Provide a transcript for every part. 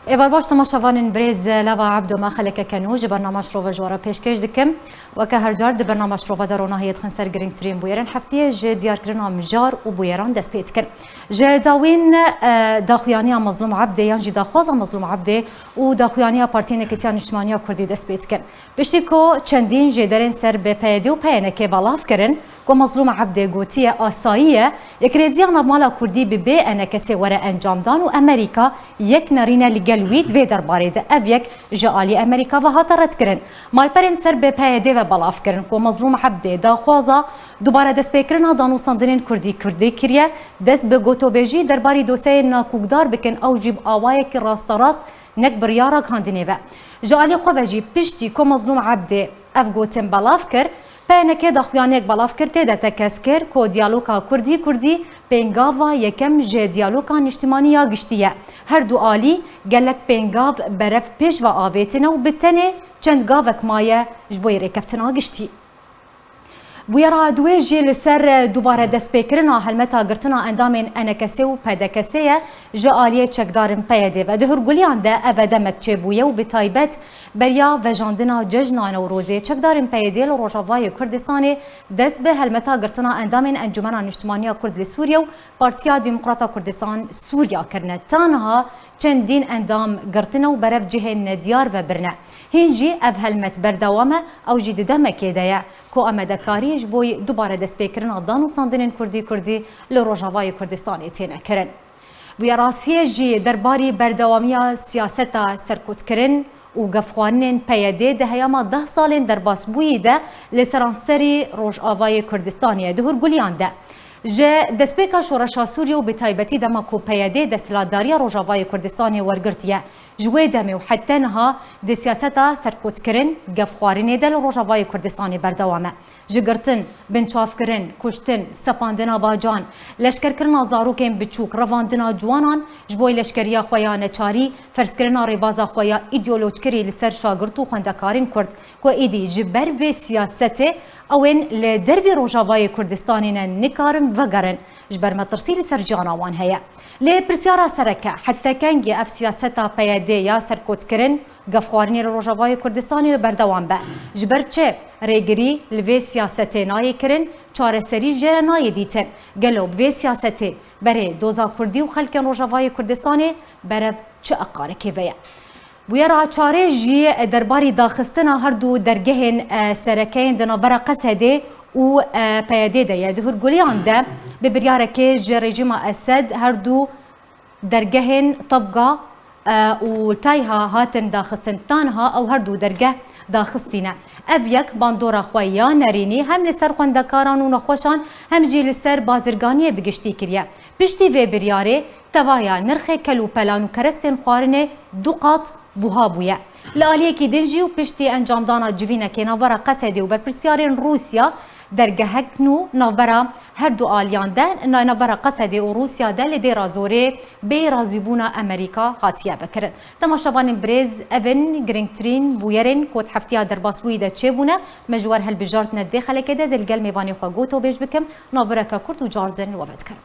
ایوال باش تماشاوان بریز لوا عبدو ما خلک کنو جه برنامج رو جوارا پیشکش دکم و که هر جار ده برنامج رو دارونه هیت خنسر گرینگ ترین بویرن هفته جه دیار کرنا مجار و بویران دست پیت کن جه داوین داخویانی مظلوم عبده یان جه داخواز مظلوم عبده و داخویانی پارتی نکتیان نشمانی کردی دست پیت کن بشتی کو چندین جه درن سر به پیدی و پینه که بالاف کرن کو مظلوم عبده گوتی آساییه یک ریزیان مالا کردی به انه کسی وره انجام دان و امریکا یک نرینه لگلوید و درباره ده ابیک جالی امریکا و هاترت کرن مالپرین سر به پیده و بالاف کرن کو مظلوم عبده داخوازا دوباره دست پیکرنا دانوستاندنین کردی کریه دست به گوتوبیجی درباره دوسیه ناکوگدار بکن او جیب آوائه که راست راست نک بریارا کاندینه و جالی خوبجی پشتی کو مظلوم عبده اف گوتن بالاف کر پینکه داخویانک بالاف کرده ده تکسکر کو دیالوگا کردی پنگاوا یکم جه دیالوگا نشتمانی یا گشتیه هر دو عالی گلک پنگاو برف پیش و آویتنه و بتنه چند گاوک مایه جبوی رکفتنا گشتی بویرا دوی جیل سر دوباره دست پیکرنا حلمتا گرتنا اندامین انکسی و پدکسیه جالیه چکدارن پیده و ده هرگولیان ده ابدمک چه بویه و بتایبت بریا و جاندنا ججنان و روزه چکدارن پیده لروجاوای کردستانی دست به حلمتا گرتنا اندامین انجمن اجتماعی کرد سوریه و پارتیا دموکراتا کردستان سوریا کرنه تنها چندین اندام گرتنا و برف جهه ندیار و برنه هنجی اف حلمت بردوامه او جی دمکه ده کو امدکاری بوی دوباره دست پیکرنا دانوستاندنین کردی لروجاوای کردستانی تینه کرن بوی راسیه جی درباری بردوامی سیاست سرکوت کرن و گفخوانین پیاده ده هیاما 10 سالین در باس بوی ده لسرانسری روجاوای کردستانی ده هرگولیان ده جه دستپیکا شورشا سوریه و بتایبتی دما کو پیاده دستلاداری روجاوای کردستانی ورگرتیه جوی دمی و حتی نها د سیاستا سرکوت کرن گفخوارینه دل روجاوای کردستانی بردوامه جگرتن بنچاف کرن کشتن سپاندنا باجان لشکر کرنا زاروکین بچوک رواندنا جوانان جبوی لشکریا خویان چاری فرض کرنا ریبازا خویا ایدئولوژ کری لسر شاگرد و خوندکارین کرد کو ایدی جبر و سیاست اوین لدروی روجاوای کردستانی نکارن وگرن جبر مترسیل سر جانوان هيا لی پرسیارا سرکه حتی کنگی اف سیاستا پیاده یا سرکوت کرن گفخوارنی روجاوای کردستانی و بردوام به جبر چه ریگری لوی سیاستی نای کرن چاره سری جره نای دیتن گلوب وی سیاستی بره دوزا کردی و خلکن روجاوای کردستانی بره چه اقاره که ویا بویرا چاره جی درباری داخستنا هر دو درگهن سرکین دنابرا قصده و پیاده ده یا دهور گلیان ده به بریاره که رژیم اسد هر دو درگهن طبقه و تایها هاتن داخستن تانها او هر دو درگه داخستینه اف یک باندورا خویا نرینی هم لسر خوندکاران و نخوشان هم جی لسر بازرگانی بگشتی کریه پشتی و بریاره توایا نرخ کلو پلان و کرستن خوارنه دو قاط بوها بویه لالیه کی دنجی و پشتی انجام دانا جوینه که نوبرا قصدی و برپرسیارین روسیا درگهک نو نوبرا هر دو آلیان ده نوبرا قصدی و روسیا ده لدی رازوره بی رازیبونا امریکا هاتیه بکرن تماشاوان بریز اون گرینگترین بویرین کود هفتیا در باسبوی ده چه بونه مجوار هل بجارت ندوی خلکه ده زلگل میوانی خواه گوتو بیش بکم نوبرا که کرد و جاردن و بد کرم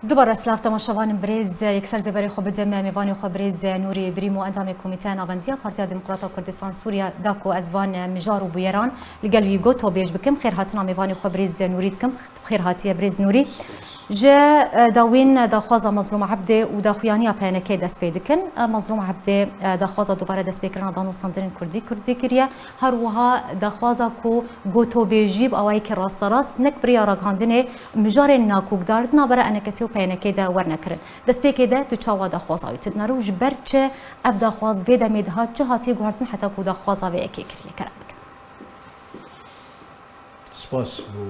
دوباره سلاف تماشاوان بریز یک سر دبری خوب دم میوانی خوب بریز نوری بریمو اندام کمیته ناوندیا پارتیا دموکراتا کردستان سوریا داکو ازوان مجار و بویران لگل یگو تو بیش بکم خیر هاتنا میوانی خوب بریز نوری دکم خیر هاتی بریز نوری جا داوين داخوازا مظلوم عبدي وداخويانيا بينكي دست بيدكن مظلوم عبدي داخوازا دوباره دست بيكرنا دانو ساندرين كردي كريا هروها داخوازا كو گوتو بيجيب اوای که راست راست نک بریا راگاندنه مجار ناکوک داردنا برا انا کسیو پینکه دا ورنکرن دست پیکه دا تو چاوا داخوازا ویتد نروج برچه اب داخواز بيدا ميدها چه هاتی گوارتن حتی کو داخوازا وی اکی کریه کرد سپاس بو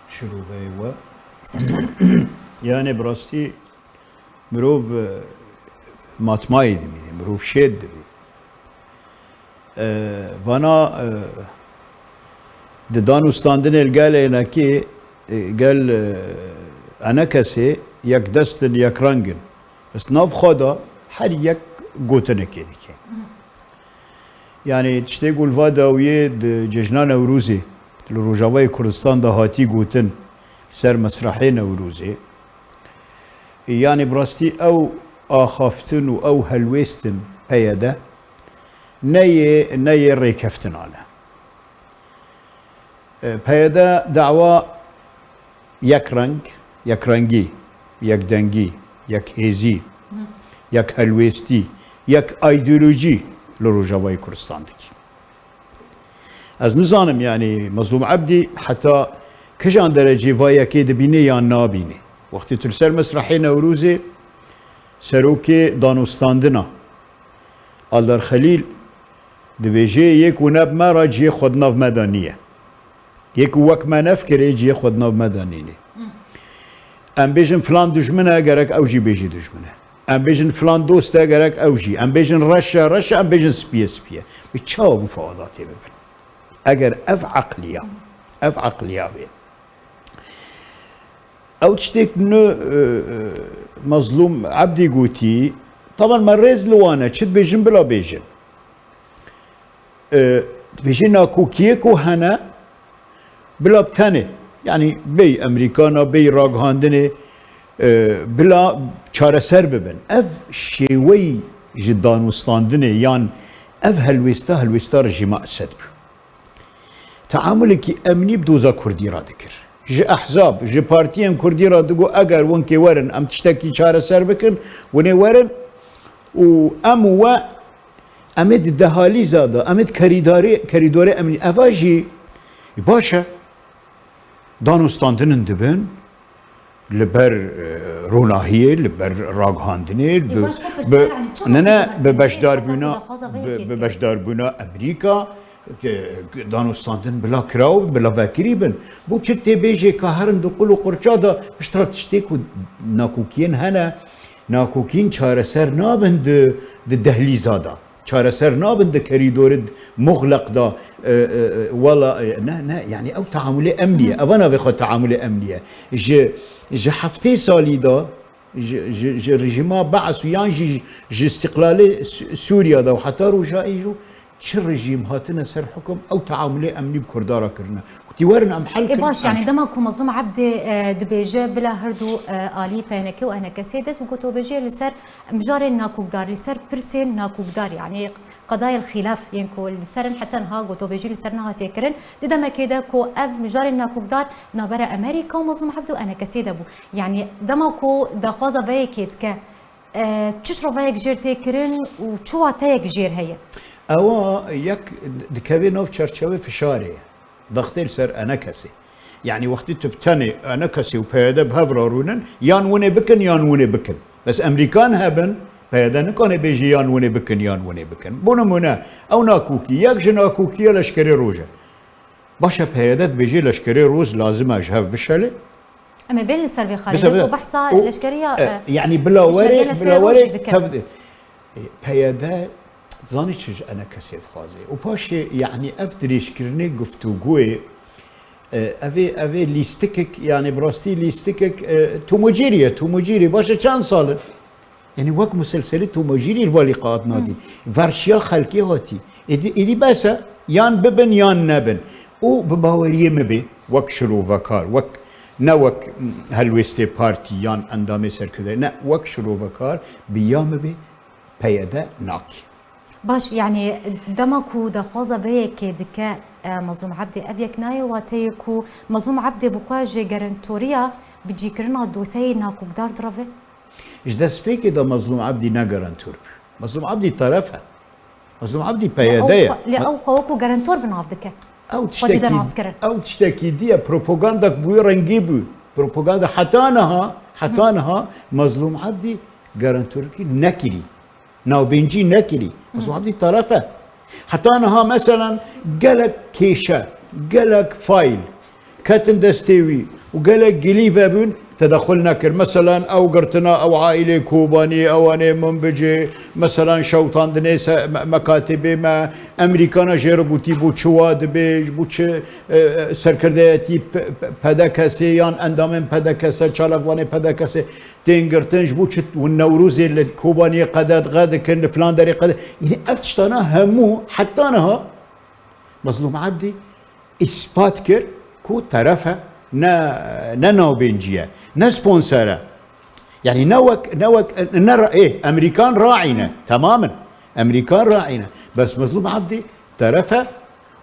شروع و يعني براستي مروف ماتماي دميني مروف شيد دمي وانا دانو ستاندن القال انكي قال انا كسي يك دستن يك رنجن بس ناف خدا هر يك قوتنكي ديكي يعني تشتي يقول فادا ويد ججنان وروزي الروجاوي كردستان ده هاتي قوتن سر مسرحي نوروزي يعني براستي او اخافتن او هلويستن هيدا ني ريكفتن على هيدا دعوة يك رنج يك رنجي يك دنجي يك هيزي يك هلويستي يك ايديولوجي لروجاوي كردستان دكي از نزانم يعني مظلوم عبدي حتى كجان درجة فايا كي دبيني يا نابيني وقت ترسل مسرحي نوروزي سروكي دانوستاندنا الله خليل دبيجي يك وناب ما راجي خدنا في مدنية يك وك ما نفكر يجي خدنا في مدنية ام بيجن فلان دجمنه اگرك اوجي بيجي دجمنه ام بيجن فلان دوست اگرك اوجي ام بيجن رشا ام بيجن سبيه بتشاو مفاوضاتي ببن اگر اف عقليه بين او تشتيك انه مظلوم عبدي قوتي طبعا مريز لوانا تشد بيجن بلا بيجن بيجن كوكيكو هنا بلا بتاني يعني بي امريكانا بي راغهاندني بلا چاره سر ببن اف شيوي جدان وستاندني يعني اف هلوستا رجيما اسد تعاملك امني بدوزا كردي را دكر جي احزاب جي بارتيان كردي را دغو اگر ونكي ورن ام تشتكي چاره سر بكن وني ورن و ام و امد دهالي زاده امد كريدوري امني افاجي باشا دانوستاندنن دبن لبر روناهيه لبر راغهاندني ببشدار بونا امريكا دانوستاندن بلا كراو بلا فاكريبن بو تشتي بيجي كهرن دقلو قرچادا بشترات تشتيكو ناكوكين هنا ناكوكين چاره سر نابن د دهليزادا چاره سر نابن د كريدور مغلق دا ولا نا يعني او تعامل امنيه اوانا في تعامل امنيه جي حفتي سالي دا جي رجيما بعث يعني جي استقلال سوريا دا وحتى رجا يجو شو الرجيم هاتنا سر حكم او تعاملي امني بكردارا كرنا كنتي ورن ام حل باش يعني دما كو مظلوم عبد دبيجه بلا هردو الي بينك وانا كسيدس بكتو بيجي لسر مجار ناكوكدار لسر برسين ناكوكدار يعني قضايا الخلاف ينكو لسر حتى نها كتو بيجي لسر نها تيكرن دما كده كو اف مجار ناكوكدار نبر امريكا ومظلوم عبد وانا كسيد ابو يعني دما كو داخوازا بيكيت ك تشرو بيك جير تيكرن وشو تايك جير هي او يك دكابينوف تشرشوي في شارع ضغطيل سر انا كسي يعني وقت تبتني انا كسي وبيدا بهفرارونن يان وني بكن بس امريكان هبن بيدا نكون بيجي يان وني بكن بونمونا او ناكوكي يك جناكوكي لشكري روجا باشا بيدا بيجي لشكري روز لازم اجهف بالشلي اما بين السربي خالد وبحثا الاشكريه يعني بلا وري تفدي بيدا زاني تشج انا كسيت خوازي وباشي يعني افدريش كرني گفتگوي افي ليستكك يعني براستي ليستكك توموجيري باشا كان صال يعني وقت مسلسل توموجيري الفالقات نادي فرشيا خلقي هاتي إدي بس يان ببن يان نبن او بباوريه مبي وقت شروع وكار وقت نوك هلوستي بارتي يان اندامي سركده نا وقت شروع وكار بيام بي بيدا ناكي باش يعني دمكو دخوازا بيك دكا مظلوم عبدي ابيك ناي واتيكو مظلوم عبدي بخواج جارنتوريا بيجي كرنا دوسي ناكو قدار درافي ايش ده سبيكي ده مظلوم عبدي ناجرانتور مظلوم عبدي طرفه مظلوم عبدي بيادية لا او خوكو جارنتور بنافدك او تشتكي دي بروباغندا بوي رنجيبو بروباغندا حتانها مظلوم عبدي جارنتور نكلي ناو بنجي نكلي مظلوم عبدي طرفه حتانها مثلا قالك كيشة قالك فايل كاتن دستيوي وقالك جليفة بن تدخلنا كر مثلا او قرتنا او عائله كوباني او انا من بجي مثلا شوطان دنيس مكاتب ما امريكانا جربوتي بو چواد بيج بو سركردهتي پدکسي يان اندامن پدکسه چالوانه پدکسه تنگرتنج بو والنوروز اللي كوباني قدد غاد كن فلاندري قدد يعني افتشتنا همو حتى انها مظلوم عبدي اثبات كر كو طرفه نا نوبنجيه نا سبونسره يعني نوك نرى ايه امريكان راعينا تماما امريكان راعينا بس مظلوم عبدي طرفه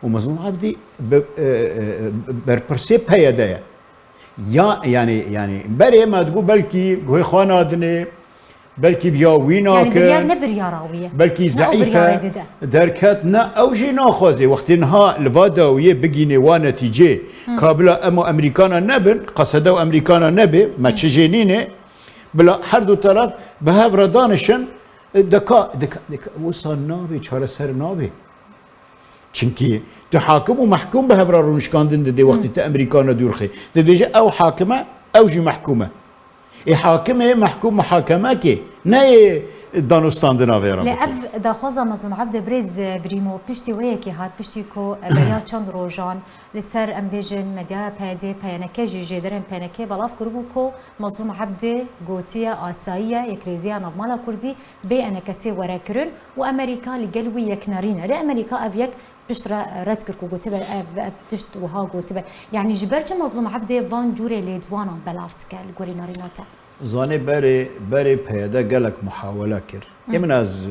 ومظلوم عبدي بربرسيب هيدايا يا يعني بري ما تقول بلكي قوي خانادني بلكي بياوينا يعني بريار نبرياراويه بلكي زعيفه دركاتنا او جي ناخذي وقت انها الفاداويه بقيني ونتيجه قابله اما امريكانا نبن قصدوا امريكانا نبي ما تشجينيني بلا حردو طرف بهاف دانشن دكا وصل نابي چهار سر نابي چنكي تحاكم ومحكوم بهاف رونشكاندن دي وقت امريكانا دورخي دي او حاكمه او جي محكومه حاكمه محكوم محاكمه ناي دانوستان دنافيرا لأف داخوزا مظلوم عبد بريز بريمو بشتي ويكي هات بشتي كو بيا چند روجان لسر امبيجن مديا بادي بيانكي جيدرن بيانكي بلاف كربو كو مظلوم عبد غوتيا آسايا يكريزيا نظمالا كردي بي انكسي وراكرن وامريكا لقلوي يكنارين لامريكا افيك بشترا راتكر كو غوتبا بتشت وها غوتبا يعني جبرج مظلوم عبد فان جوري ليدوانا بلافتك الغوري ناريناتا زاني بري بياده قالك محاولة كر من از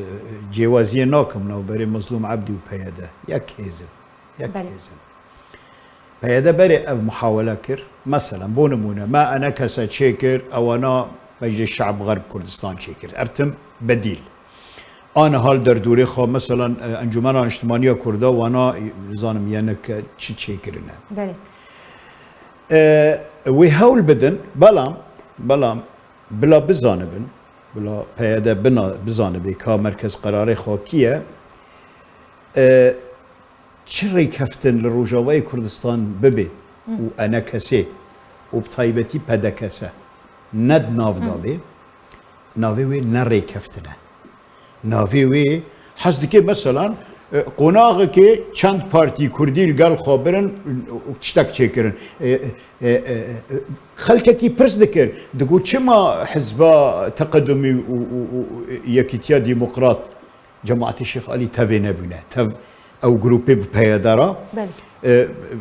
جوازية ناكم نو بري مظلوم عبدي وبياده يك هيزم بياده بري اف محاولة كر مثلا بونمونا ما انا كسا شيكر او انا مجلس الشعب غرب كردستان شيكر ارتم بديل انا هال در دوري خو مثلا انجمن اجتماعية كرده وانا زانم ينك چي شيكرنا بله وهول بدن بلام بلا بزانبن بلا پیاده بنا بزانبی که مرکز قرار خاکیه چری کفتن لروجاوی کردستان ببی و انا کسی و بطایبتی پده کسه ند ناو دابی ناوی وی نری کفتنه ناوی وی حسد که مثلا قناغ که چند پارتی کردی گل خابرن و تشتک چکرن خلکه کی پرس دکر دگو چما حزب تقدمی و یکیتیا ديمقراط جماعة الشيخ علي تافي نبونه او جروبي بپیدارا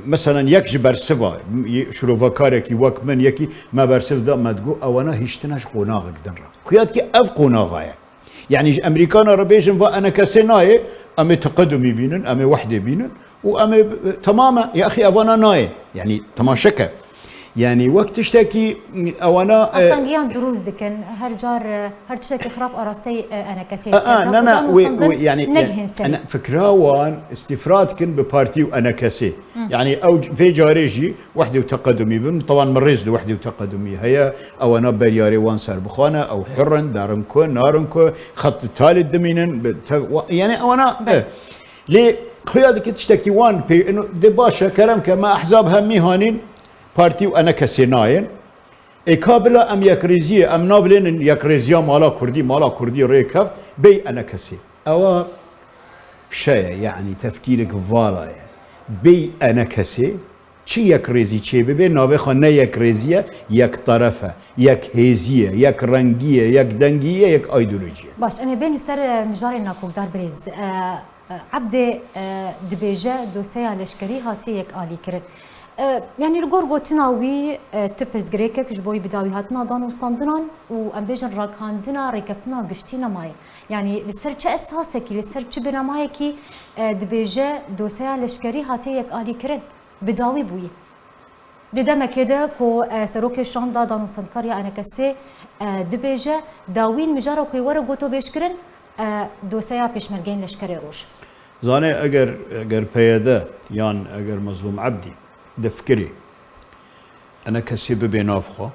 مثلا یک جبر سوا شروع وکارکی وک من یکی ما برسف دا مدگو اوانا هیشتناش قناغ قدن را خیاد که اف قناغایه يعني امريكانا ربيجن وانا كسناي امي تقدمي بينن امي وحده بينن وامي تماما يا اخي اوانا ناي يعني تماشكه يعني وقت تشتكي اوانا اصلا جيان دروز دكن هر جار هر تشتكي خراب اراستي انا كسي يعني انا فكره وان استفراد كن ببارتي وانا كسي يعني او في جاريجي وحده وتقدمي بن طبعا مريز لوحده وتقدمي هي اوانا برياري وان سر بخانه او حرن دارنكو نارنكو خط الثالث دمينن يعني اوانا ليه خيادك تشتكي وان انه دي باشا كلام كما احزاب همي هانين بارتي وانا كسيناين اكابلا ام يكريزيه ام نافلين يكريزيا مالا كردي ريكفت بي انا كسي او شيء يعني تفكيرك فالا بي انا كسي چی یک ریزی چی ببین ناوی خانه یک ریزیه یک طرفه یک هیزیه یک رنگیه یک دنگیه یک ایدئولوژیه باش اما بین سر مجاری ناکودار بریز عبد دبیجه دوسیا لشکری هاتی یک آلی کرد يعني الجور قوتنا وي تبرز جريكك جبوي بداوي هاتنا دان وستاندنا وأمبيجن راكاندنا ركبتنا قشتينا ماي يعني لسر شيء أساسي لسر شيء بنا ماي كي دبيجة دوسيا لشكري هاتيك آلي كرن بداوي بوي دما كده كو سروك الشاندا دان وستاندكاريا أنا كسي دبيجة داوين مجارة كي ورا قوتو بيشكرن دوسيا بيشمرجين لشكري روش زاني اگر پیاده یان اگر مظلوم عبدي دفكري انا كسي ببيناف خو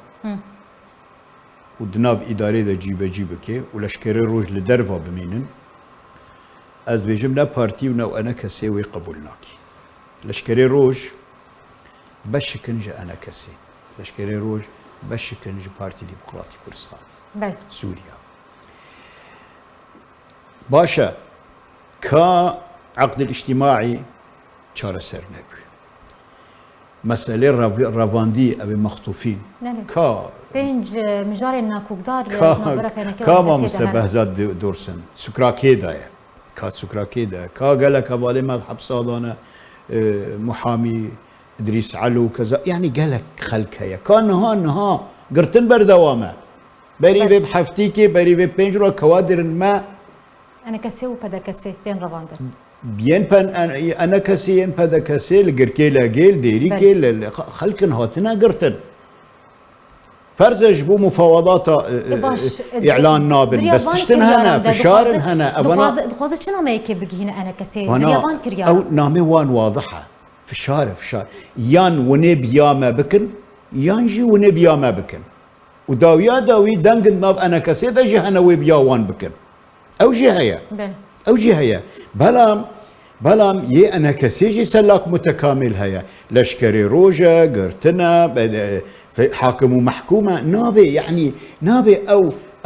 ودناف اداري دا جيبه ولشكري روج لدرفا بمينن از بيجم نا بارتي ونا انا كسي ويقبلناكي لشكري روج بشكنج انا كسي لشكري روج بشكنج بارتي ديمقراطي كردستان بل سوريا باشا كعقد الاجتماعي شار سر نبي مسألة رافاندي أبي مخطوفين كا بينج مجاري ناكوكدار كا ما مستبهزات دورسن سكراكيدا كا سكراكيدا كا قال كفالي ما حبصادانا محامي إدريس علو كذا يعني قال لك خلكها كان نها قرتن بردوامه بري في بحفتيكي بري في بينجرو كوادر ما أنا كسي وبدا كسي تين رافاندر بيان بان انا كسي بدا كسي لقركي لاجيل ديري كيل خلكن هاتنا قرتن فرزج بو مفاوضات اعلان نابل بس تشتن هنا فشار هنا دخوازت شنو ما يكي بقي هنا انا كسي اليابان كريا او نامي وان واضحه فشار يان وني بياما بكن يانجي وني بياما بكن وداويا داوي دنگ ناف انا كسي دا جهنا وي بيا وان بكن او جهيا او جهيا بلام يه انا كسيجي سلاك متكامل هيا لشكري روجا قرتنا حاكم ومحكومه نابي يعني نابي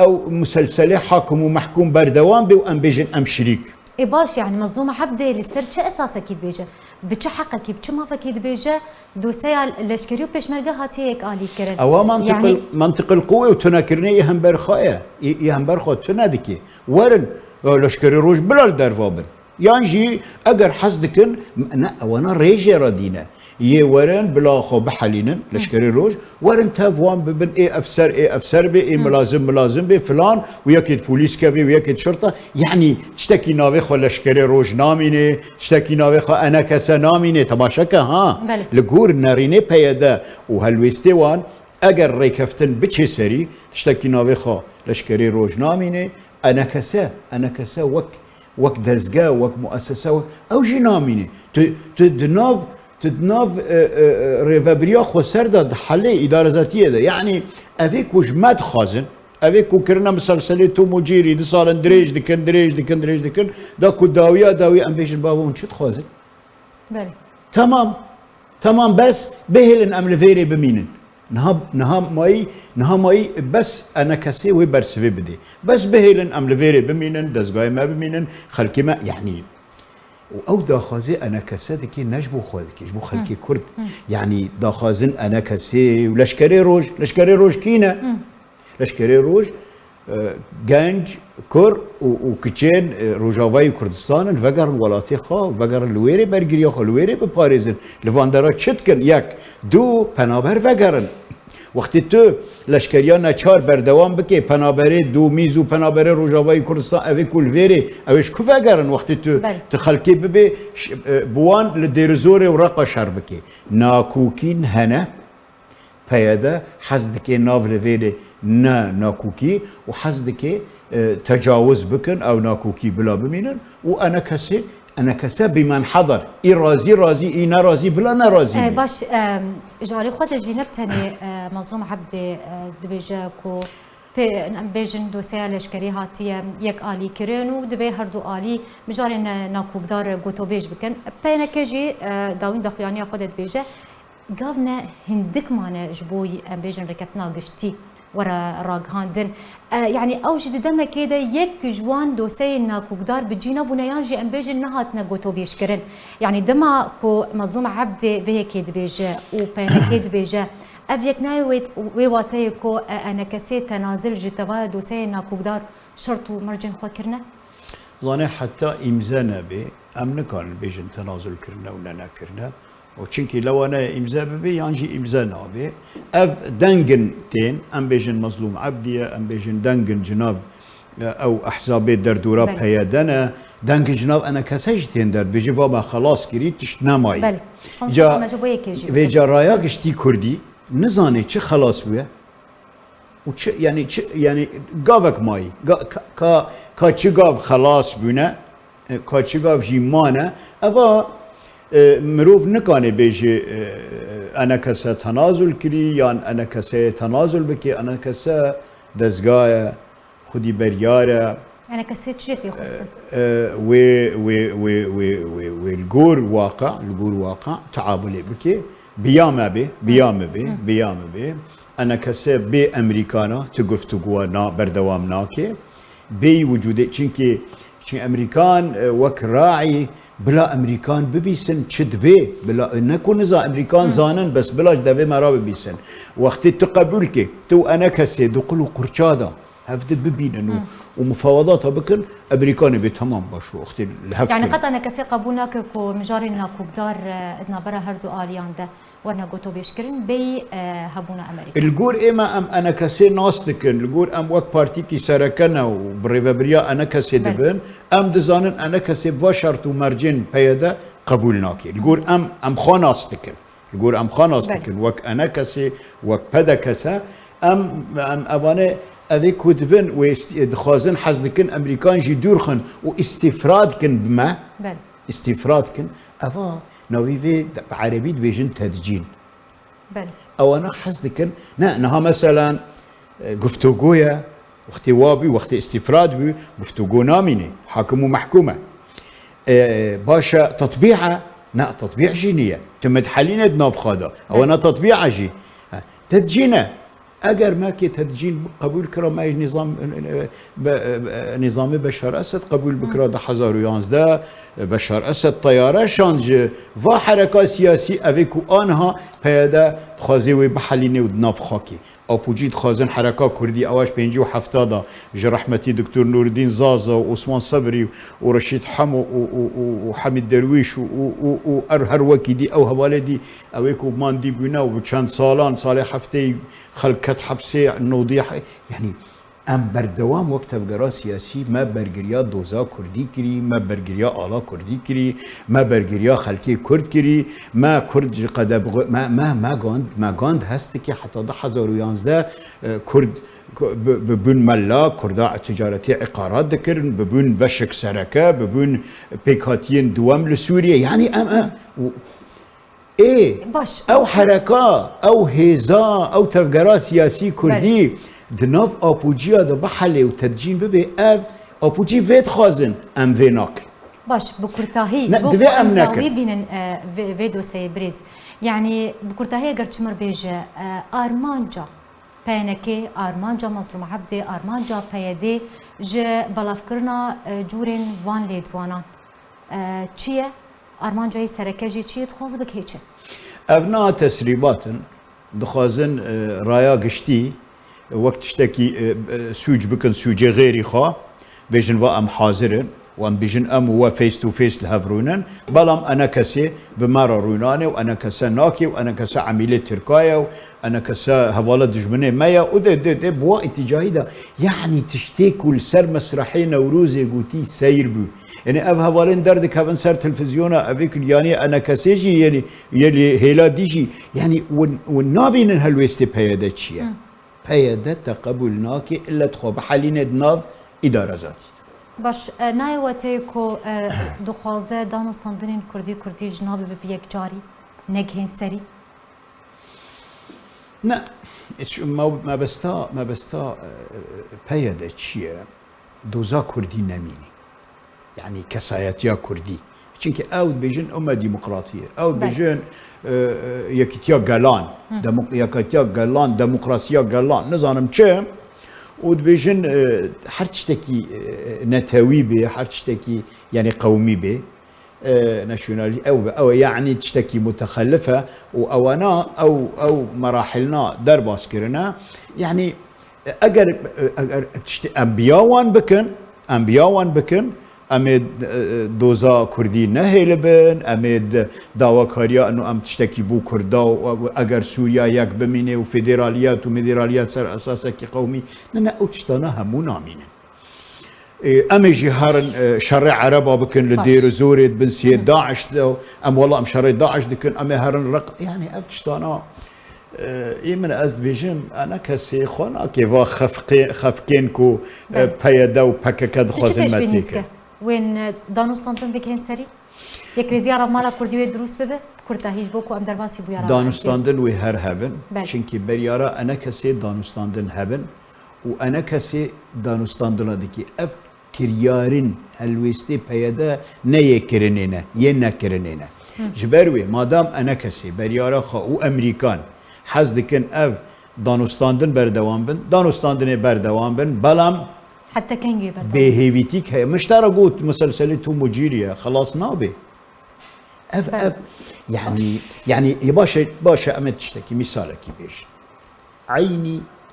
او مسلسله حاكم ومحكوم بردوان بي وام بيجن ام شريك اي باش يعني مظلومه حبدي لسر شي اساس اكيد بيجا بتش حق اكيد بتش ما فكيد بيجا دوسيا لشكريو بيشمرقه هاتيك الي كرن او منطق القوه وتناكرني يهمبر خايا يهمبر خو تنادكي ورن لشكري روج بلال درفابن يانجي اگر حصدكن وانا ريجي ردينا يه ورن بلا خو بحلينن لشكري روج ورن تافوان ببن اي افسر بي اي ملازم بي فلان وياكيد بوليس كافي وياكيد شرطه يعني تشتكي ناوي خو لشكري روج نامينه تشتكي ناوي خو انا كسا نامينه تماشاكا ها لغور نارينه بيدا وهالويستي وان اگر ريكفتن بچي سري تشتكي ناوي خو لشكري روج نامينه انا كسا وك دزگاه وك مؤسسه او جي نامينه تدناف ريفابريا خو سر دا حلي اداره ذاتيه ده يعني افيك وجمات خازن افيك وكرنا مسلسله تو مجيري دي صار دريج دكن داكو داوي ام بيجن بابا ونشد خازن بله تمام بس بهلن ام لفيري بمينن نها ماي بس انا كسي وبرسفي بدي بس بهلن ام لفيري بمينن دزغاي ما بمينن خلكي ما يعني او داخازي انا كسادكي نجبو خودكي جبو خلكي كرد يعني داخازن انا كسي ولشكري روج كينا لشكري روج جانج كر وكتشين روجافاي كردستان فقر ولاتي خا فقر الويري برجريا خا الويري بباريزن لفاندرا تشتكن ياك دو بنابر فقرن وقت تو لشکریان چهار بردوام بکی پنابره دو میزو پنابره روجاوای کردستان اوی کل ویری اویش کفه گرن وقت تو تخلکی ببی بوان لدیرزور و رقا شر بکی ناکوکین هنه پیاده حزدکی ناو لویری ناکوکی و حزدکی تجاوز بکن او ناکوکی بلا بمینن و انا كسا بمن حضر اي رازي اي نرازي بلا نرازي باش جاري خود جينبتني مظلوم عبد دبيجاكو بيجن دوسيا لشكري هاتيه يك الي كرينو دبي هردو الي مجاري ناكوكدار غوتو بيج بكن بينا كجي داوين دخياني خودت بيجا قافنا هندك معنا جبوي بيجن ركبتنا قشتي ورا راغاندن يعني اوجد دم كده يك جوان دوسي ناكوكدار بجينا بنيانجي ام بيجي نهاتنا غوتو بيشكرن يعني دما كو مظلوم عبد بهيك بيجا وبينكيد بيجا افيك نايويت ويواتي كو انا كسي تنازل جتوا دوسي ناكوكدار شرط مرجن فكرنا ظني حتى امزانا به امن كان بيجن تنازل كرنا ولا كرنا وچونكي لو انا امزاء ببي يانجي امزاء نابي اف دنجن تين ام بيجن مظلوم عبديه ام بيجن دنجن جناب او احزاب دردورا بيدنا دنجن جناب انا كسجتين در بيجي بابا خلاص كريت تشنماي بله جا في جا رايك اشتي كردي نزاني چه خلاص بيه وچ يعني قافك ماي كا چه قاف خلاص بونه كا چه قاف جيمانه اوا مروف نکانه بیجه انا کسا تنازل کری یا انا کسا تنازل بکی انا کسا دزگاه خودی بریاره انا كسيت جيتي خصتن و الجور واقع تعاملي بكي بيام به انا كسا بي امريكانا تقفتو قوانا بردوام ناكي بي وجودي چونكي امريكان وك راعي بلا امريكان ببيسن چدبه بلا نكون اذا امريكان زانن بس بلاش دبه مرا ببيسن وقت التقبل تو انا كسي دقلو قرشادا هفت ببينن ومفاوضات بكن امريكاني بتمام باشو وقت الهفت يعني قطع انا كسي قبولناك كو مجارنا كو بدار ادنا برا هردو اليان ده ورنا قوتو بيشكرن بي هبونا امريكا الجور اما ام انا كسي ناستكن الجور ام وك بارتي كي سركنا وبريفابريا انا كسي دبن ام دزانن انا كسي بوشرت ومرجن بيدا قبولناكي الجور ام خاناستكن الجور ام خاناستكن وك انا كسي وك بدا كسا ام اوانه اوی کدبن و دخوازن حزدکن امریکان جی دورخن و استفراد کن بما بله استفراد کن اوا نویوی بعربی دویجن تدجین بله او انا حزدکن نه مثلا گفتگویا وقتی وابی وقتی استفراد بی گفتگو نامینه حاکم و محکومه باشا تطبيعه نا تطبيع جينيه تم تحلين دناف خادا او انا تطبيع جي تدجينه اگر ما كي تدجين قبول كرا ما نظام بشار اسد قبول بكرا ده 1011 بشار اسد طياره شانج و حركه سياسي افيكو انها بيدا تخازي و بحلينه ودناف خاكي او بوجيت خازن حركه كردي اواش 57 جرحمتي دكتور نور الدين زازا وعثمان صبري ورشيد حمو وحميد درويش وارهر وكيدي او هوالدي اويكو ماندي بنا وچند سالان سال هفته خلقت حبسه نوضيح يعني ام بردوام وقت افغرا سياسي ما برگريا دوزا كردي كري ما برگريا آلا كردي كري ما برگريا خلقي كرد كري ما كرد قدب ما گاند هست كي حتى ده 1011 كرد ببون ملا كردا تجارتي عقارات ذكرن ببون بشك سركه ببون بيكاتين دوام لسوريا يعني ايه باش او حركه او هيزا او تفجيرات سياسي كردي دناف ابوجيا ده بحله وتدجين ببي اف ابوجي فيت خازن ام فيناك باش بكرتاهي دبي امنك بين فيديو سي بريز يعني بكرتاهي اگر چمر بيجه ارمانجا پینکی آرمانجا مظلوم عبدی آرمانجا پیدی ج بلافکرنا جورین وان لیدوانا چیه آرمانجای سرکجی چیه تخواز بکی چه؟ افنا تسریبات دخوازن رایا گشتی وقت اشتكي سوج بكن سوج غيري خا بيجن وام حاضرن وام بيجن ام هو فيس تو فيس لهفرونن بلام انا كسي بمارا روناني وانا كسا ناكي وانا كسا عميلة تركايا وانا كسا هوالا دجمني مايا وده بوا اتجاهي ده يعني تشتكوا لسر مسرحي نوروزي قوتي سير بو يعني اف هوالين دردك هفن سر تلفزيونا افيك يعني انا كسيجي يعني يلي هيلا ديجي يعني والنابين هالويستي بيادا تشيا بيادا تقبلناكي الا تخو بحالين دناف اداره ذاتي باش نایواتیکو دخوازه دانو ساندنین کردی جناب ببیک جاری نگهین سری نه ما بستا پیاده چیه دوزا کردی نمینی يعني كساياتيا كردي چونكي اود بيجن امه ديمقراطيه اود بيجن يكتيا قالان يكتيا قالان ديمقراطيا قالان نظام چه ود بيجن حرتشتكي نتاوي به حرتشتكي يعني قومي به ناشونالي او يعني تشتكي متخلفه وانا او مراحلنا درباس كرنا يعني اجر انبياوان بكن امد دوزا كردي نهيلبن امد داواكاريا انه ام تشتكي بو كردا واگر سوريا يك بمينه وفيدراليات وميدراليات سر اساسك قومي ننا اوتشتانا همو نامينه ام جهارن شرع عربا بكن لدير زوريد بن سيد داعش ام والله ام شرع داعش دكن ام هرن رق يعني اوتشتانا من از بيجم انا كسي خونا كيفا خفكينكو بيدا وبككد خزمتك وين دانو سانتن بكين سري يكري زياره مالا كردي دروس ببه كرتا هيج بوكو ام درباسي بو يارا دانوستاندن و هر هبن چونكي بريارا انا كسي دانوستاندن هبن وانا كسي دانوستاندن دكي اف كريارين هلويستي بيدا نيكرنينا ينكرنينا جبروي مادام انا كسي بريارا خو امريكان حز دكن اف دانوستاندن بردوام بن دانوستاندن بردوام بن بلام حتى كنجي بردوام بهيفيتيك هي مش ترى قلت مسلسلته مجيريا خلاص نابي اف يعني باشا امت تشتكي مثالك بيش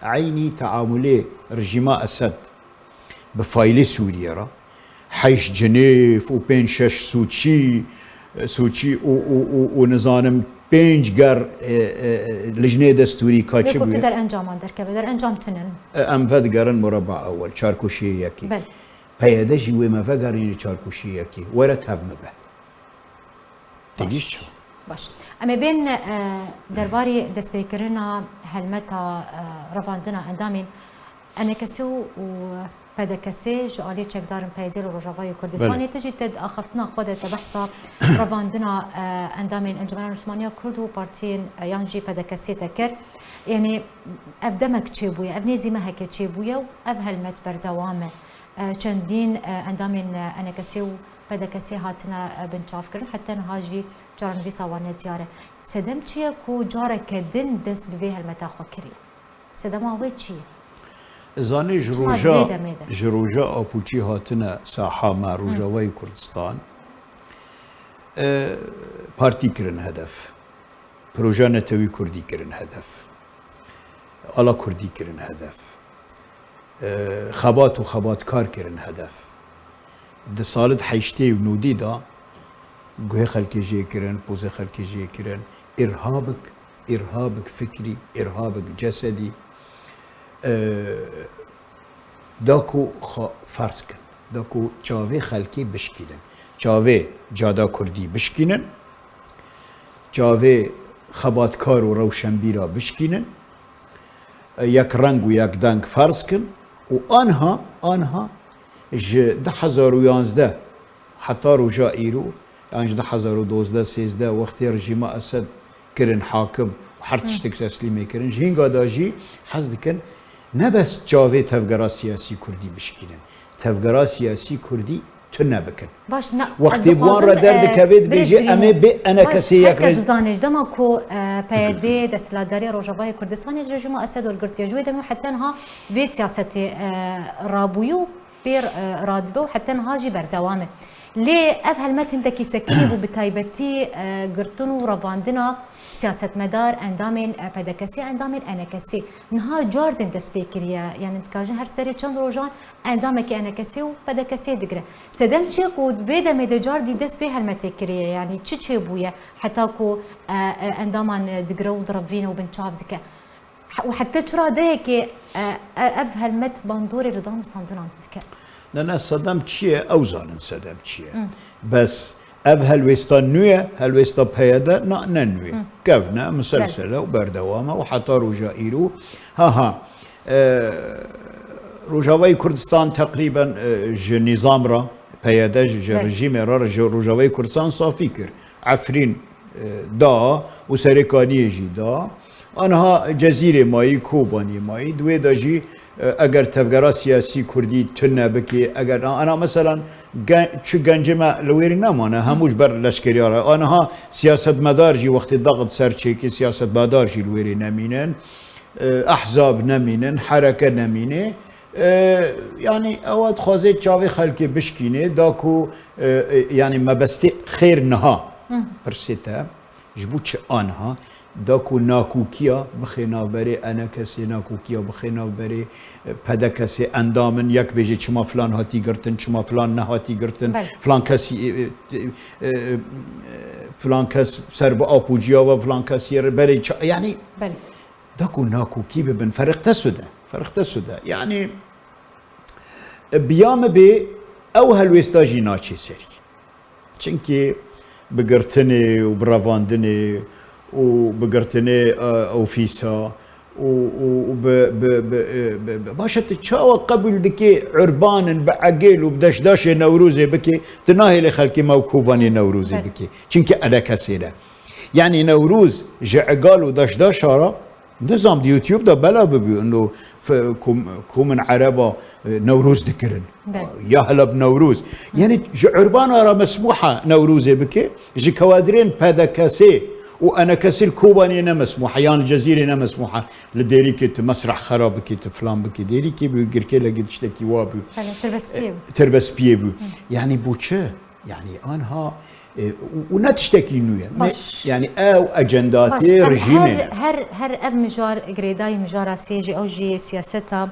عيني تعاملي رجيم اسد بفايلي سوريا را حيش جنيف وبين شش سوتشي ونظام بينج قر لجنه دستوري كاتشي كنت در انجام دركبه در انجام تنن ام فد قرن مربع اول چاركوشي يكي بل پیاده جوی ما فقرین چارکوشی یکی ورد هب مبه تجیش باش اما بين درباري دسبيكرنا هلمتا رفاندنا اندامين انا كسو و بدكسي جالي تشك دارن بيدل روجافاي كردستاني تجي تد اخفتنا خودت بحثا رفاندنا اندامين انجمن عثمانيه كرد و بارتين يانجي بدكسي تكر يعني افدمك تشيبويا ابنيزي ما هيك تشيبويا واب هلمت بردوامه چندین اندامین انکسی و بدکسی هاتنا بنچاف کردن حتی نهاجی جارن وی سوانه زیاره سدم چیه کو جاره کدن دست به هلمتا خو کری سدم اوی چیه زانی جروجا آپوچی هاتنا ساحه ما روجاوی کردستان پارتی کرن هدف پروژه نتوی کردی کرن هدف آلا کردی کرن هدف خبات و خبات کار کرن هدف ده سالت حیشتی و نودی دا گوه خلکی جه کرن پوزه خلکی جه کرن ارهابك فکری ارهابك جسدی داکو فرض کن داکو چاوه خلکی بشکینن چاوه جادا کردی بشکینن چاوه خبات کار و روشنبیرا بشکینن یک رنگ و یک دنگ فرض کن و آنها ده 2011 حتی رجا ایرو يعني 2012 13 وقتی رژیم اسد کرن حاکم و هر تشتک تسلیمی کرن جهنگا داجی حز دکن نه بس جاوه تفگرا سیاسی کردی بشکینن تفگرا سیاسی کردی تو نبکن باش نه وقتی وان را درد کبد بیجه امه به انا کسی یک رز زانش دما کو پیاده دستلاداری روجاوای کردستان رژیم اسد ولگرتی جوی دم حتی ها وی سیاست رابویو بیر رادبو حتی ها جی بردوامه ليه أفهل متن تكي سكينه بتايبتي قرطنو رباندنا سياسة مدار اندامين بدكسي اندامين انكسي نها جاردن دسبيكريا يعني متكاجن هر سري چند روجان اندامك انكسي و بدكسي دغره سدم چي قود بيد مد جاردي دس به هلمتكريا يعني چي بويا حتى كو اندامان دغره ودربينه وبنچاف دك وحتى ترى دهك افهل مت باندوري رضام صندنان دك نه صدام چیه اوزانن صدام چیه بس اف هلوستا نویه هلوستا پیاده نه نویه کفنه مسلسله و بردوامه و حتی روجا ایرو ها روجاوی کردستان تقریبا نظام را پیاده رژیم را روجاوی کردستان صافی کرد عفرین دا و سرکانی جی دا آنها جزیره مایی کوبانی مایی دوی داجی اگر تفگرا سیاسی کردی تنه بکی اگر انا مثلا چه گنجمه لویری نمانه هموش بر لشکری آره آنها سیاست مدار جی وقتی ضغط سر چیکی سیاست مدار جی لویری نمینن احزاب نمینن حرکه نمینه يعني اواد خوازه چاوی خلکی بشکینه داکو يعني مبستی خیر نها پرسیته جبوت آنها داكو ناكوكيا بخينا بري أنا كسي ناكوكيا بخينا بري بدا كسي أندامن يك بيجي چما فلان هاتي قرتن چما فلان نهاتي قرتن فلان كسي فلان كس سرب أبوجيا وفلان كسي بري يعني داكو ناكوكي ببن فرق تسودا يعني بيام بي أو هالويستاجي ناچي سري چنكي بقرتني وبرافاندني وبقرتني اوفيسا باشا تشاوى قبل دكي عربان بعقيل وبدشداش نوروزي بكي تناهي لخلكي موكوباني نوروزي بكي چنكي انا كسيرة يعني نوروز جعقال ودشداش هارا نظام دي يوتيوب ده بلا ببيو انه كومن عربة نوروز ذكرن يا هلا بنوروز يعني عربان هارا مسموحة نوروزي بكي جي كوادرين بهذا كاسي وانا كسر كوباني مسموحه يعني الجزيره مسموحه لديريكي مسرح خرابكي فلان بكي ديريكي بيقركي لقيت اشتكي وابو تربس بيبو يعني بوتشه يعني انها ونتشتكي نويا يعني او اجنداتي رجيمين هر اب مجار غريداي مجار سيجي او جي سياستها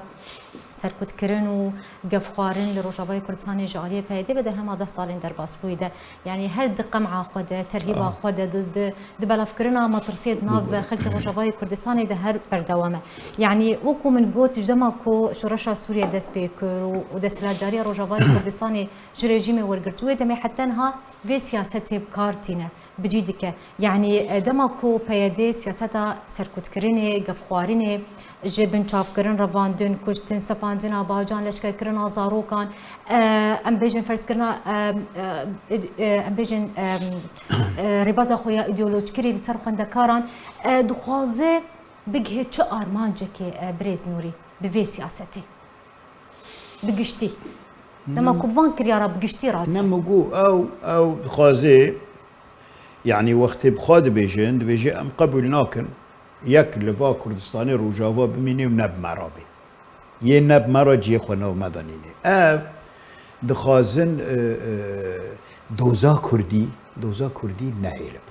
سركوت كرن و قفخوارن لروجاباي كردستان جاليه بهيدي بده هم 10 سالين درباس بويده يعني هر دقه مع خوده ترهيب خوده ضد دبل فكرنا ما ترسيد ناف خلك روجاباي كردستان ده هر بردوامه يعني وكو من قوت جماكو شرشا سوريا دس بيكر ودستلاداريا روجاباي كردستان جريجيمي ورغرتوي دمي حتى انها في سياسته بكارتينه بجيدك يعني دماكو بهيدي سياسته سركوت كرني قفخوارني جبن شاف كرن رواندن كشتن سپاندن آباجان لشکر کرن آزاروکان ام بیجن فرض کرنا ام بیجن رباز خویا ایدئولوژی کری لسر خندکاران دخوازه بگه چه آرمانجه که برز نوری به سیاستی بگشتی دما کوبان کریارا بگشتی رات نمگو او دخوازه يعني وقت بخاد بيجن بيجي ام قبل ناكن يك لفا كردستاني روجاوا بميني ونب مرابي يه نب مرا جي خونه ومدنيني دخازن دوزا كردي نهيلب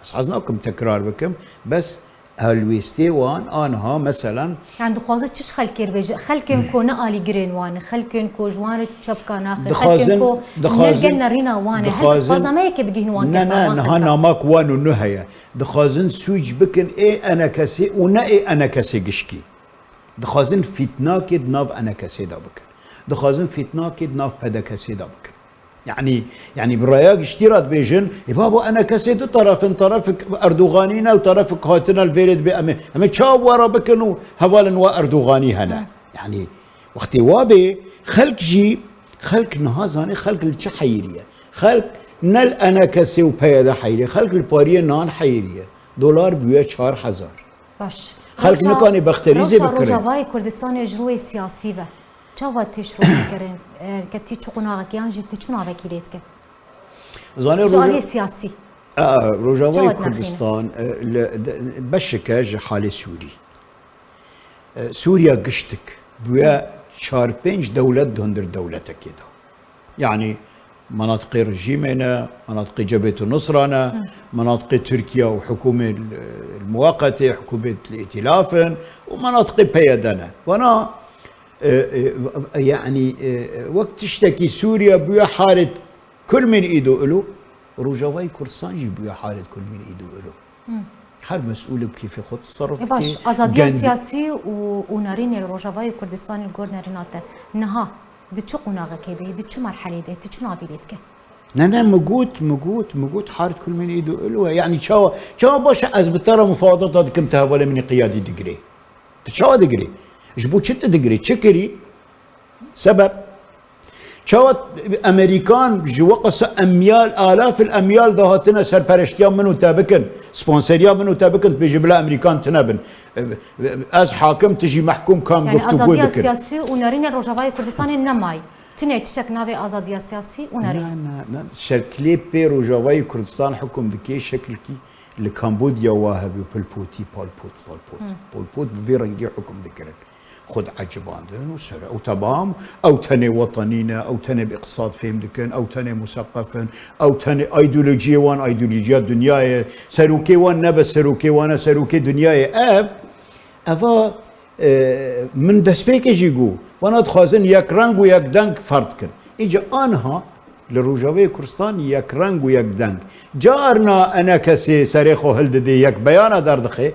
بس عايزناكم تكرار بكم بس هالويستي وان انها مثلا يعني دخوازه تش خلكير بيجي خلكن كو نقالي جرين وان خلكن كو جوان تشبكا خلكن كو نلقنا رينا وان هل دخوازنا ما يك بيجي وان كسا انا ماك وان النهايه دخازن سوج بكن ايه انا كسي ونا ايه انا كسي قشكي دخازن فتناك ناف انا كسي دا بكن دخازن فتناك ناف بدا كسي دا بكن يعني بالرياق اشتراط بيجن يبابا انا كسيت طرفك اردوغانينا وطرفك هاتنا الفيرد بأمي اما تشاو ورا بكنو هفالن واردوغاني هنا يعني وقتي وابي خلق نهازاني خلق الحيريه خلق نل انا كسي وبيدا حيريه خلق الباريه نان حيريه دولار بيا 4000 باش خلق نكاني بختريزي بكري روجاواي كردستان اجروي سياسيه چاوا تشرو کرن کتی چقنا کیان جت چنا وکیلیت که زانی سیاسی روجاواي كردستان بشكاج حال سوري سوريا قشتك بيا 4-5 دولة دهندر دولتك كده يعني مناطق رجيمنا مناطق جبهة النصرة مناطق تركيا وحكومة المؤقتة حكومة الائتلاف ومناطق بيدنا وانا يعني وقت تشتكي سوريا بيا حالة كل من ايده له روجاواي كردستان جي بيا حالة كل من ايده له حال مسؤول بكيف ياخذ تصرف باش ازاديه سياسي ونارين روجاواي كردستان الجور ناريناته نها دي تشو قناغه كده دي تشو مرحله دي تشو نابيلتك انا مقوت حارة كل من ايده له يعني شو باش از بترى مفاوضات كم تهاول من قيادي دقري شو دقري جبوت شت دقري تشكري سبب شوت امريكان جوقس اميال الاف الاميال دهاتنا سرپرشتيا منو تابكن سبونسريا منو تابكن بيجي بلا امريكان تنابن از حاكم تجي محكوم كان يعني قفتو ازاديه سياسي ونارين روجاواي كردستان نماي تني تشك نافي ازاديه سياسي ونارين لا شكلي بي روجاواي كردستان حكم دكي شكل كي لكامبوديا واهبي بالبوتي بالبوت بفيرنجي حكم ذكرن خد عجباندن وسرع وتمام او تني وطنينا او تني باقتصاد فهم دكن او تني مثقفا او تني ايديولوجيا وان ايديولوجيا دنيا سروكي وان نبس سروكي وانا سروكي دنيا افا من دسبيك جيجو وانا تخازن يك رنگ ويك دنگ فرد كن اجا انها لروجاوي كردستان يك رنگ ويك دنگ جارنا انا كسي سريخو هلد دي يك بيانا دردخي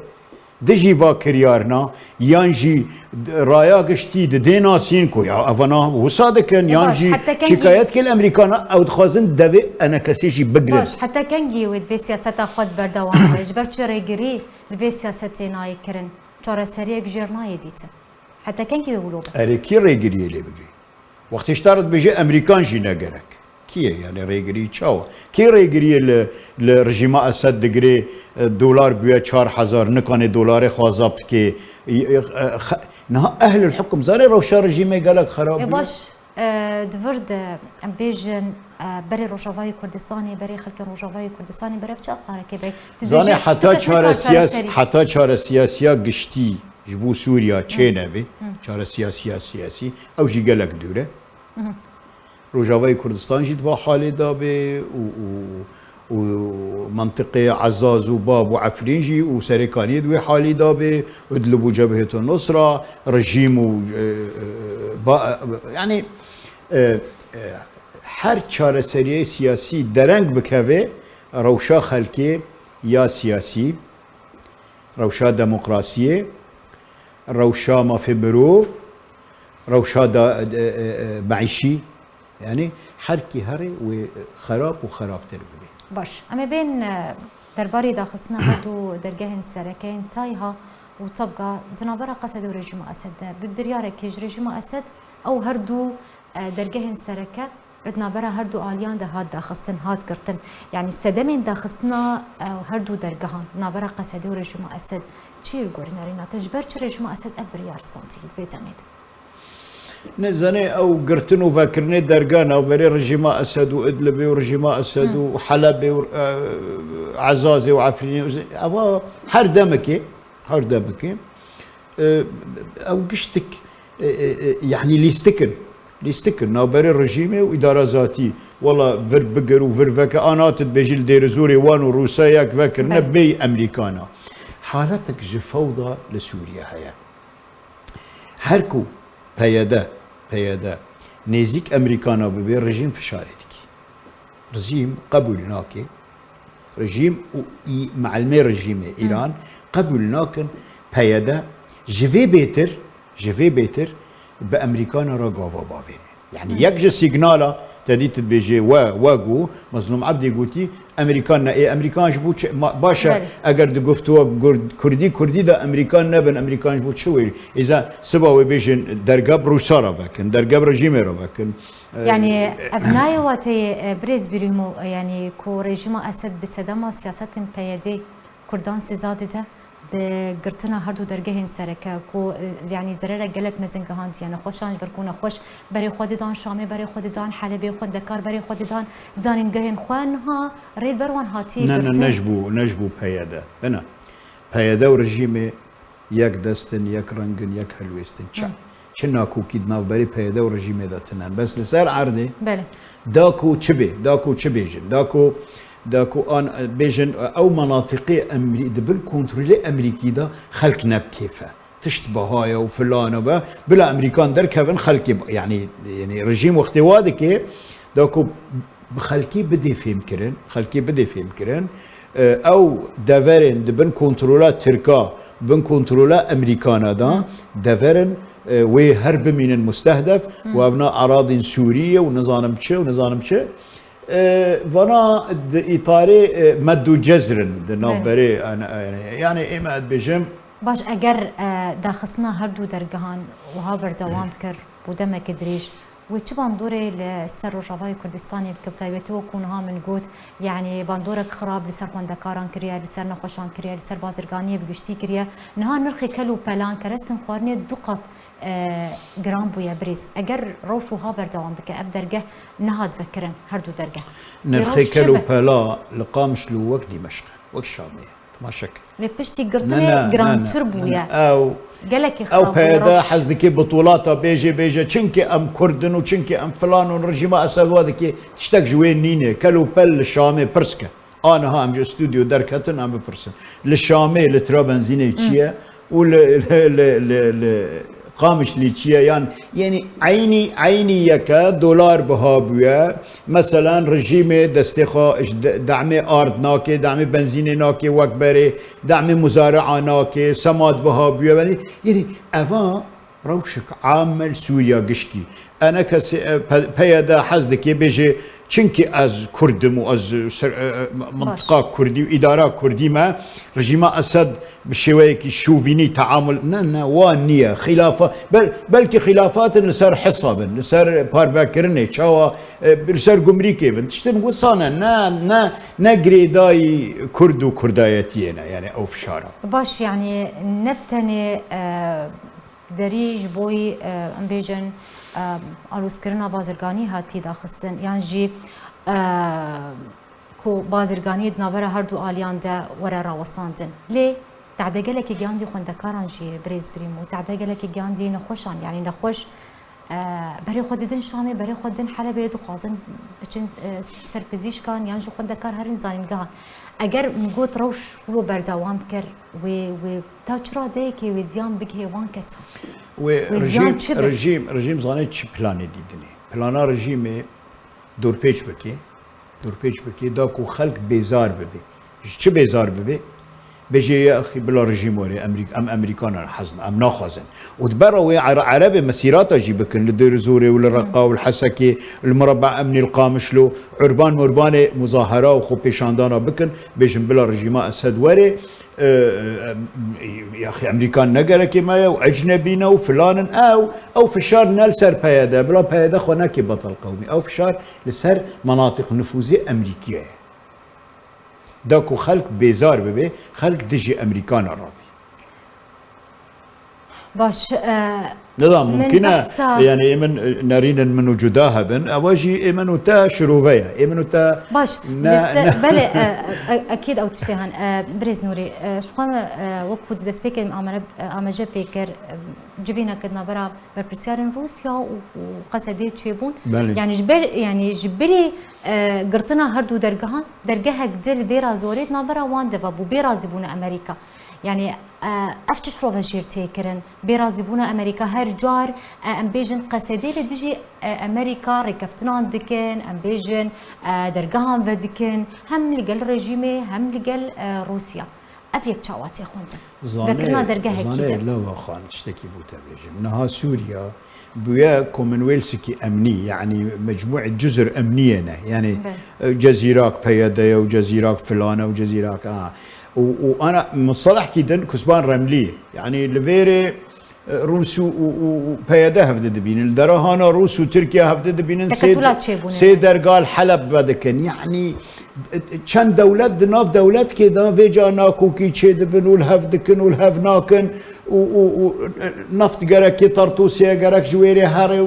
دجي فاكريارنا يانجي رايا قشتي دينا سينكو يا افانا وصادكن يانجي شكايات كل امريكان او تخازن دبي انا كسيجي بقرن حتى كان جيود في سياسة خود بردوام اجبر تشريجري في سياسة ناي كرن ترى سريع جيرنا يديته حتى كان كي بيقولوا اري كي ريجري اللي بقري وقت اشترط بيجي امريكان جي نقرك كي يعني ريجري تشاو كي ريجري الرجيم اسد دقري الدولار بيا 4000 نكان دولار خوازبت كي نها اهل الحكم زاري روشا رجيم قالك خراب باش دفرد بيجن بري روجافاي كردستاني بري خلك روجافاي كردستاني بري فشا قارك بي زاني حتى شار سياسيا قشتي جبو سوريا تشينبي شار سياسي او جي قالك دوره روجافاي كردستان جيت فا حالي دابي ومنطقة عزاز وباب وعفرين جي وسريكاني دوي حالي دابي ودلبوا جبهة النصرة رجيم يعني هر چاره سریه سیاسی درنگ بکوه روشا خلکی یا سیاسی روشا دموکراسی روشا مافي بروف روشا معيشي يعني حركي هري وخراب تربيه باش اما بين درباري داخلنا هدو درجهن سركين تايها وتبقى جنابرا قصد رجيم اسد ببريارك رجيم اسد او هردو درجهن سركه ادنا برا هردو آلیان ده هاد داخستن هاد کرتن يعني السدمين داخستنا هردو درجهان نابرا قصد رجيم اسد چی گورنا رینا تجبر چه رجيم اسد ابريار استانتيد بيتامد نزني او قرتن وفكرني درجانا وبري رجيم اسد وادلبي ورجيم اسد وحلبي وعزازي وعفريني ابا هردمكي او قشتك يعني ليستكن نابري الرجيمي واداره ذاتي والله فر بقر وفر فكا انا تبجيل دير زوري وان وروسياك فكر نبي امريكانا حالتك فوضى لسوريا هيا هركو بيادا نيزيك امريكانا ببي رجيم فشارتك رجيم قبولناكي رجيم مع المي رجيم ايران قبولناكن بيادا جفي بيتر بامريكانا رقافه بافين يعني يكجي سيجنالا تديت بيجي واقو مظلوم عبدي قلتي امريكان امريكان جبوت باشا اگر دقفتوا كردي دا امريكان نبن امريكان جبوت شوي اذا سبا بيجن درقاب روسارا فكن درقاب رجيم فكن يعني ابناي واتي بريز بريمو يعني كو رجيم اسد بسدما سياسه بيدي كردان سزاده ده بقرتنا هردو درجهن سركه كو يعني ضرر قلت مزنگهان يعني خوشانج بركونه خوش بري خوددان شامي بري خوددان حلبي خود دكار بري خوددان زاننگهن خوانها ريل بروان هاتي نجبو بياده انا بياده ورجيمي يك دستن يك رنگن يك هلوستن چنا کو كيدناف بري بياده ورجيمي داتنن بس لسر عرضي بله داكو چبيجن داكو ان بيجن او مناطقي دبل كونترولي امريكي دا خلق نب كيفه تشتبهايا وفلانه بلا امريكان در كفن خلقي يعني رجيم وقتي وادكي داكو بخلقي بدي فهم كرن او دافرن دبن كنترولا تركا بن كنترولا امريكانا دا دافرن وهرب من المستهدف وابنا اراضي سوريه ونظام تشي وانا اطاري مدو جزرن نوبري انا يعني اما بجم باش اگر داخسنا هردو درجهان وها بردوام كر بودما كدريش وچ باندوري لسر روجافاي كردستاني بكبتايبتو كونها من قوت يعني باندورك خراب لسر خوندكاران كريا لسر نخوشان كريا لسر بازرگاني بگشتي كريا نها نرخي كلو بلان كرستن خوارني دقت جرام بويا بريس اگر روشو ها بردوام بك اب درجه نهاد فكرن هردو درجه نرخي كلو بلا لقام شلو وقت دمشق وقت شامية ما شك لبشتي قرطني جرانتر بويا او قالك او بيدا حزدكي بطولاتا بيجي چنكي ام كردن وچنكي ام فلان ورجيم اسد وادكي تشتاق جوين نينه كلو بل الشامي برسكه انا ها ام جو استوديو دركتن ام ببرسن للشامي لترابنزيني تشيا قامش ليتشيا يعني عيني يكا دولار بهابويا مثلا رجيمي دستخا دعمي ارض ناكي دعمي بنزين ناكي وكبري دعمي مزارعه ناكي سماد بهابويا يعني افا روشك عامل سوريا قشكي انا بيدا حزدكي بيجي چنكي از كردم و از منطقة كردي وإدارة كردي ما رجيم أسد بشويكي شوفيني تعامل نا وانية خلافة بلكي خلافات لسر حصابا لسر بارفاكرني تشاوا لسر قمريكي بنتشتم وصانا نا قريداي كرد وكردايتينا يعني أو فشارة باش يعني نبتني دريج بوي امبيجن آلوسکرنا بازرگانی هاتی داخستن یعنی جی کو بازرگانی دنابره هر دو آلیان ده وره راوستاندن لی تعده گلکی گاندی خوندکاران جی بریز بریمو تعده گلکی گاندی نخوشان یعنی نخوش برای خوددن شامی برای خوددن حلبه دو خوازن بچن سرپزیش کان یعنی جو خوندکار هرین زانینگاه اگر مگوت روش رو بردوام کر و تا چرا ده که وزیان بگه وان کسا رژیم زانه چی پلانی دیدنی پلانا رژیم دور پیچ بکی دا کو خلق بیزار ببی چه بیزار ببی بيجي يا اخي بلا رجيم وري امريكان حزن ام ناخذن ودبروا عرب مسيرات جيبكن للدير زوري والرقا والحسكي المربع امني القامشلو عربان مربانه مظاهره وخو بيشاندانا بكن بيجن بلا رجيم اسد وري يا اخي امريكان نقره كما واجنبينا وفلان او فشار نلسر بياده بلا بياده خناكي بطل قومي او فشار لسر مناطق نفوذيه امريكيه داكو خلق بيزار ببي خلق دجي امريكان عربي باش نظام ممكن يعني من نارين من وجودها بن اواجي من وتا شروفيا من وتا باش بله اكيد او تشتهن بريز نوري شخوام وقت دسبيك امجه بيكر جبينا كدنا برا بربرسيارن روسيا وقصدي تشيبون يعني جبري قرطنا هردو درجها قدر ديرا زوريت نابرا وان دفابو بيرازبون امريكا يعني افتش روفا جيرتي كرن بيرازبون امريكا هر جار ام بيجن قصدي لدجي امريكا ركفتنان دكن ام بيجن درجهم ودكن هم لقل رجيمي هم لقل روسيا افيك تشاواتي خونتا ذكرنا درجه كده لا خان تشتكي بوتا بيجي منها سوريا بويا كومنويلسكي امني يعني مجموعه جزر امنيه يعني جزيراك بياديه وجزيراك فلانه وجزيراك وانا مصطلح كيدن كسبان رمليه يعني لفيري روس وبياده هفد دبين الدرهانا روس وتركيا هفد دبين سيدر قال حلب بدكن يعني كان دولات ناف دولات كده فيجا ناكوكي تشي دبن والهفدكن والهفناكن ونفط جركي طرطوسيا جرك جويري هاري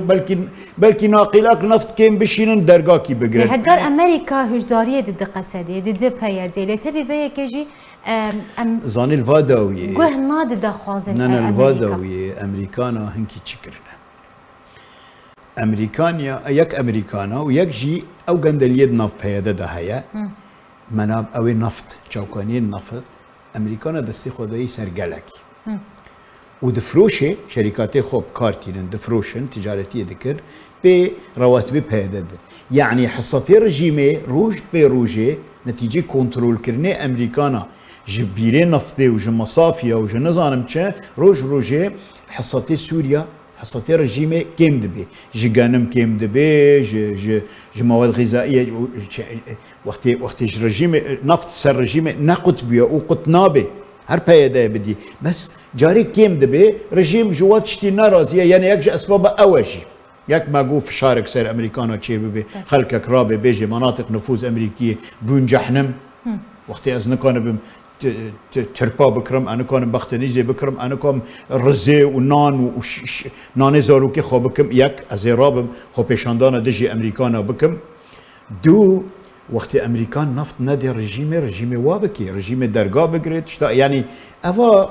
بلكي ناقلاك نفط كين بشينن درجاكي بقرن هجار امريكا هجداريه ضد قصدي ضد بياده لتبي بيا كيجي زاني الفاداوي قه ناد دخوازن نانا الفاداوي امريكانا هنكي تشكرنا امريكانيا يك امريكانا ويك جي او قندليد نف بياده دهيا مناب او نفط چوكانين نفط امريكانا دستي خداي سرگلكي ودفروشه شركات خوب كارتين دفروشن تجارتيه ذكر برواتب بياده يعني حصتي رجيمي روج بروجي نتيجه كنترول كرني امريكانا جبيري نفطي وج مصافيه وج نظام تشا روجي حصتي سوريا حصتي رجيمي كيم دبي جيغانم كيم دبي ج مواد غذائيه وقت رجيمي نفط سر رجيمي نقط بيا وقط نابي هر بياده بدي بس جاري كيم دبي رجيم جوات شتي نارازيه يعني يك اسباب اوجي يك ما جو في شارك سير امريكانا تشي ببي خلكك رابي بيجي مناطق نفوذ امريكيه بونجحنم وقت از نكون تربا بكرم انا كون بختنيزي بكرم انا كون رزي ونان ناني زاروكي خو بكم يك از رابم خو بيشاندانا دجي امريكانا بكم دو وقت امريكان نفط نادي رژیم وابكي رژیم درگا بگريت يعني اوا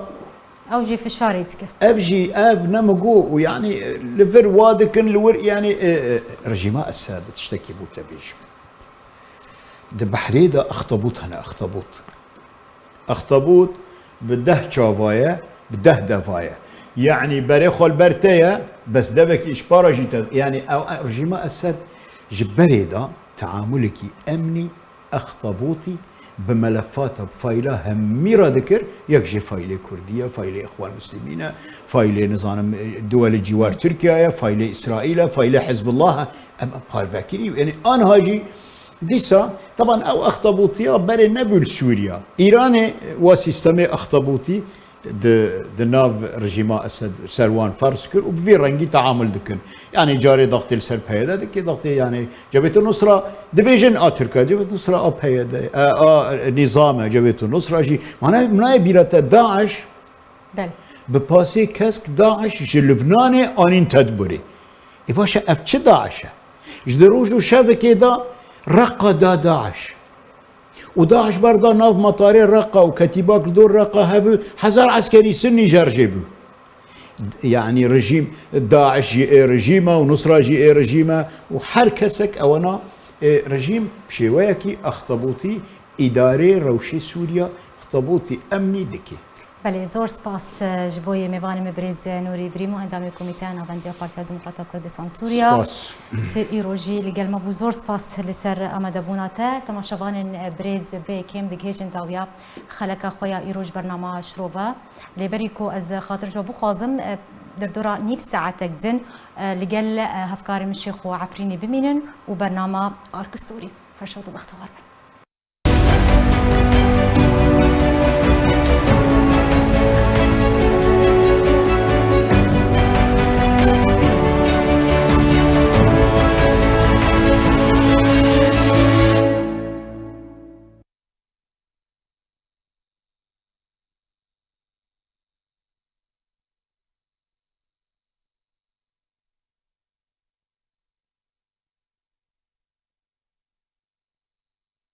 او جي في شاريتك افجي اف نمجو ويعني لفر وادكن لور يعني رجيما السادة تشتكي بو تبيش بحريدة اخطبوط بده شافايا بده دفايا يعني بريخو البرتيا بس دبك اشبارا جيتا يعني رجيما الساد جبريدة تعاملك امني اخطبوطي بملفاتها بفايلها هميرة ذكر يكجي فايلة كردية فايلة إخوان المسلمين فايلة نظام دول الجوار تركيا فايلة إسرائيل فايلة حزب الله بارفاكيري يعني أنا هاجي ديسا طبعا أو أخطبوطية بري نبل سوريا إيران وسيستمي أخطبوطي د ناف رژیما اسد سروان فرض کرد و بفي رنگی تعامل دکن يعني جاري ضغط السر بهيدا دكي ضغط يعني جبهة النصرة ديفيجن تركيا جبهة النصرة بهيدا نظام جبهة النصرة جي معناها بيرة داعش بل بباسي كسك داعش جي لبناني انين تدبري باشا اف چه داعشه جدروجو شافكي دا رقا دا داعش وداعش برضه ناف مطاري رقة وكتيبات دور رقة هبو 1000 عسكري سني جرجبو يعني رجيم داعش جي رجيمة ونصرة جي رجيمة وحركسك او انا رجيم بشيويكي اخطبوطي اداري روشي سوريا اخطبوطي امني دكي بله زور سپاس جبوی میوان مبرز نوری بریمو اندام کمیته ناوندی پارتیا دموکرات کردستان سوریا سپاس تی ایروجی لگل ما بو زور سپاس لسر آمده بوناته تماشاوان برز به کم دگهجن داویا خلق خویا ایروج برنامه شروبه لبریکو از خاطر جو بخوازم در دورا نیف ساعتك دن لگل هفکار مشیخ و عفرینی بمینن و برنامه آرکستوری فرشاد و بختوار